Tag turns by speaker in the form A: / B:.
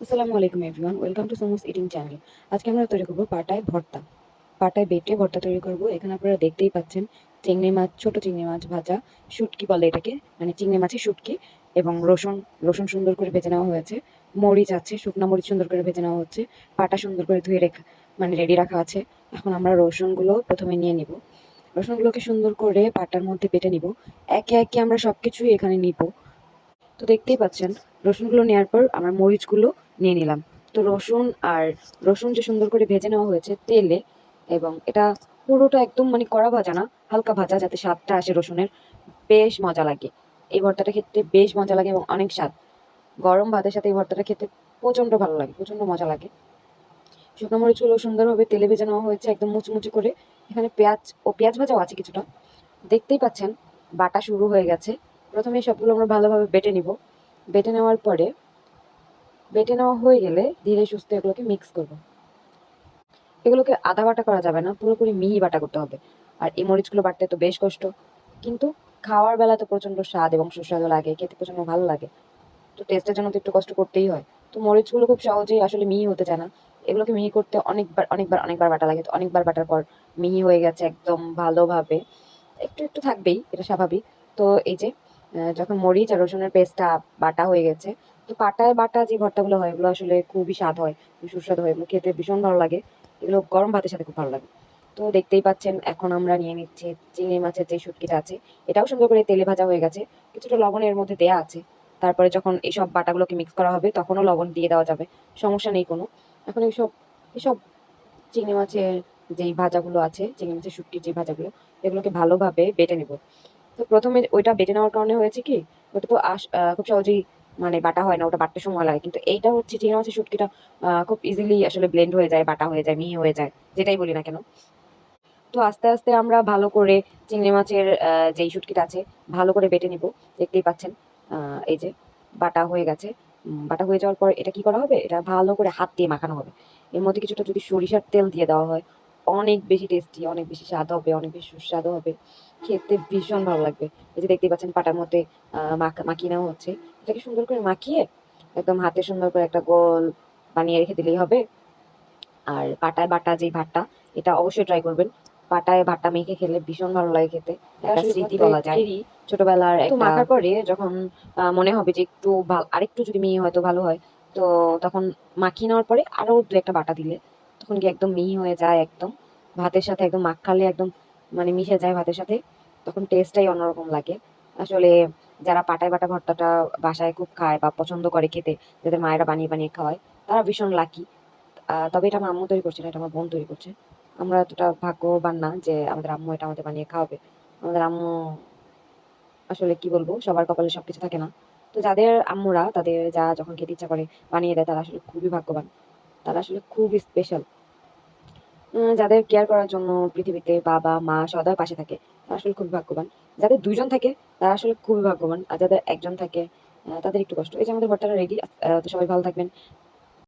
A: আসসালামু আলাইকুম everyone, welcome to সমুস ইটিং চ্যানেল। আজকে আমরা তৈরি করবো পাটায় ভর্তা। পাটায় বেটে ভর্তা তৈরি করব। এখানে আপনারা দেখতেই পাচ্ছেন চিংড়ি মাছ, ছোট চিংড়ি মাছ ভাজা, শুটকি বলে এটাকে, মানে চিংড়ি মাছের শুটকি, এবং রসুন রসুন সুন্দর করে ভেজে নেওয়া হয়েছে। মরিচ আছে, শুকনা মরিচ সুন্দর করে ভেজে নেওয়া হচ্ছে। পাটা সুন্দর করে ধুয়ে রেখে মানে রেডি রাখা আছে। এখন আমরা রসুনগুলো প্রথমে নিয়ে নিব। রসুনগুলোকে সুন্দর করে পাটার মধ্যে বেটে নিব। একে একে আমরা সবকিছুই এখানে নিব। তো দেখতেই পাচ্ছেন রসুনগুলো নেওয়ার পর আমরা মরিচগুলো নিয়ে নিলাম। তো রসুন যে সুন্দর করে ভেজে নেওয়া হয়েছে তেলে, এবং এটা পুরোটা একদম মানে কড়া ভাজা না, হালকা ভাজা, যাতে স্বাদটা আসে রসুনের। বেশ মজা লাগে এই ভর্তাটা খেতে, বেশ মজা লাগে এবং অনেক স্বাদ। গরম ভাতের সাথে এই ভর্তাটা খেতে প্রচন্ড ভালো লাগে, প্রচন্ড মজা লাগে। শুকনো মরিচগুলো সুন্দরভাবে তেলে ভেজে নেওয়া হয়েছে একদম মুচমুচে করে। এখানে পেঁয়াজ ভাজাও আছে কিছুটা। দেখতেই পাচ্ছেন বাটা শুরু হয়ে গেছে। প্রথমে সবগুলো আমরা ভালোভাবে বেটে নিব। বেটে নেওয়ার পরে, বেটে নেওয়া হয়ে গেলে ধীরে সুস্থে এগুলোকে মিক্স করব। এগুলোকে আধা বাটা করা যাবে না, পুরোপুরি মিহি বাটা করতে হবে। আর এই মরিচগুলো বাটতে তো বেশ কষ্ট, কিন্তু খাওয়ার বেলা তো প্রচন্ড স্বাদ এবং সুস্বাদু লাগে, খেতে প্রচন্ড ভালো লাগে। তো টেস্টের জন্য তো একটু কষ্ট করতেই হয়। তো মরিচগুলো খুব সহজেই আসলে মিহি হতে চায় না। এগুলোকে মিহি করতে অনেকবার বাটা লাগে। তো অনেকবার বাটার পর মিহি হয়ে গেছে একদম ভালোভাবে। একটু একটু থাকবেই, এটা স্বাভাবিক। তো এই যে যখন মরিচ আর রসুনের পেস্টটা বাটা হয়ে গেছে, তো পাটায় বাটা যে ভর্তাগুলো হয় এগুলো আসলে খুবই স্বাদ হয়, খুবই সুস্বাদু হয়, এগুলো খেতে ভীষণ ভালো লাগে। এগুলো গরম ভাতের সাথে খুব ভালো লাগে। তো দেখতেই পাচ্ছেন এখন আমরা নিয়ে নিচ্ছি চিংড়ি মাছের যে শুটকিটা আছে। এটাও সুন্দর করে তেলে ভাজা হয়ে গেছে, কিছুটা লবণ এর মধ্যে দেয়া আছে। তারপরে যখন এইসব বাটাগুলোকে মিক্স করা হবে তখনও লবণ দিয়ে দেওয়া যাবে, সমস্যা নেই কোনো। এখন এইসব এসব চিংড়ি মাছের যেই ভাজাগুলো আছে, চিংড়ি মাছের শুটকির যে ভাজাগুলো, এগুলোকে ভালোভাবে বেটে নেব। তো প্রথমে ওইটা বেটে নেওয়ার কারণে হয়েছে কি, ওটা তো খুব সহজেই মানে বাটা হয় না, ওটা বাটতে সময় লাগে। কিন্তু এইটা হচ্ছে চিংড়ি মাছের শুটকিটা খুব ইজিলি আসলে ব্লেন্ড হয়ে যায়, বাটা হয়ে যায়, মিহি হয়ে যায়, যেটাই বলি না কেন। তো আস্তে আস্তে আমরা ভালো করে চিংড়ি মাছের যেই শুটকিটা আছে ভালো করে বেটে নিব। দেখতেই পাচ্ছেন এই যে বাটা হয়ে গেছে। বাটা হয়ে যাওয়ার পর এটা কি করা হবে, এটা ভালো করে হাত দিয়ে মাখানো হবে। এর মধ্যে কিছুটা যদি সরিষার তেল দিয়ে দেওয়া হয়, অনেক বেশি টেস্টি, অনেক বেশি স্বাদ হবে, অনেক বেশি সুস্বাদু হবে, খেতে ভীষণ ভালো লাগবে। এই যে দেখতেই পাচ্ছেন পাটার মধ্যে মাখিয়ে নেওয়া হচ্ছে। এটাকে সুন্দর করে মাখিয়ে একদম হাতে সুন্দর করে একটা গোল বানিয়ে রেখে দিলেই হবে। আর পাটায় বাটা যেই ভাতটা, এটা অবশ্যই ট্রাই করবেন। পাটায় ভাতটা মেখে খেলে ভীষণ ভালো লাগে খেতে, একটা স্মৃতি বলা যায় ছোটবেলার। তো মাখার পরে যখন মনে হবে যে একটু আরেকটু যদি মিহি হয় তো ভালো হয়, তো তখন মাখিয়ে নেওয়ার পরে আরো দু একটা বাটা দিলে তখন কি একদম মিহি হয়ে যায় একদম, ভাতের সাথে একদম মাখালে একদম মানে মিশে যায় ভাতের সাথে। তখন টেস্টটাই অন্যরকম লাগে আসলে। যারা পাটায় বাটা ভর্তাটা বাসায় খুব খায় বা পছন্দ করে খেতে, যাদের মায়েরা বানিয়ে বানিয়ে খাওয়ায়, তারা ভীষণ লাকি। তবে এটা আমার আম্মু তৈরি করছে না, এটা আমার বোন তৈরি করছে। আমরা এতটা ভাগ্যবান না যে আমাদের আম্মু এটা আমাদের বানিয়ে খাওয়াবে। আমাদের আম্মু আসলে কি বলবো, সবার কপালে সবকিছু থাকে না। তো যাদের আম্মুরা তাদের যা যখন খেতে ইচ্ছা করে বানিয়ে দেয়, তারা আসলে খুবই ভাগ্যবান, তারা আসলে খুবই স্পেশাল। যাদের কেয়ার করার জন্য পৃথিবীতে বাবা মা সদয় পাশে থাকে, তারা আসলে খুবই ভাগ্যবান। যাদের দুইজন থাকে তারা আসলে খুবই ভাগ্যবান, আর যাদের একজন থাকে তাদের একটু কষ্ট। এই যে আমাদের ভর্তাটা রেডি। তো সবাই ভালো থাকবেন।